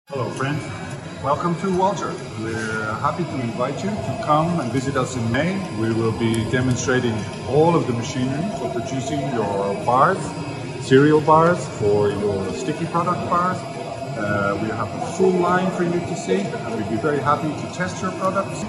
Hello friend, welcome to Waltcher. We're happy to invite you to come and visit us in May. We will be demonstrating all of the machinery for producing your bars, cereal bars, for your sticky product bars. We have a full line for you to see, and we'd be very happy to test your products.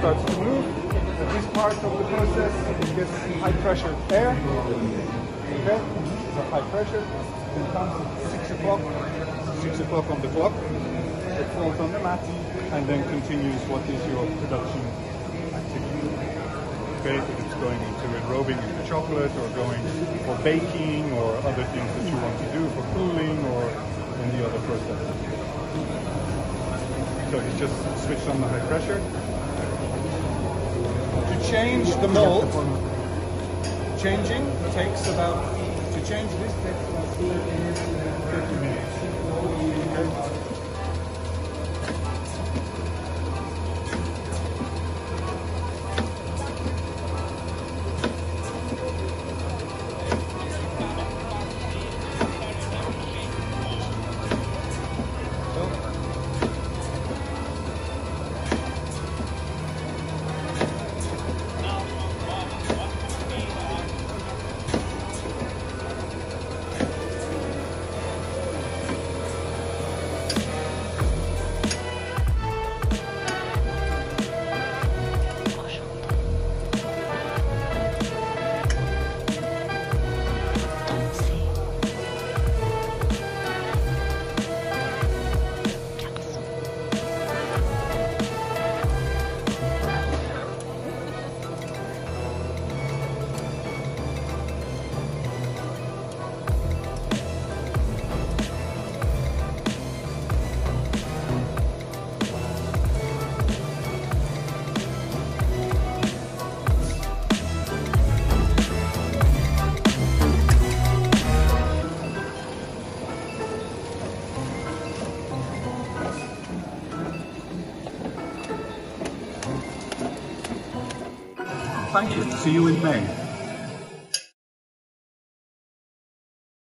Starts to move. At this part of the process, it gets high pressure air. Okay, so high pressure. Then comes 6 o'clock. 6 o'clock on the clock. It falls on the mat, and then continues what is your production activity. Okay, if it's going into enrobing into chocolate, or going for baking, or other things that you want to do for cooling, or any other process. So it's just switched on the high pressure. To change the mold, changing takes about, to change this takes about 30 minutes. Okay. Thank you. See you in May.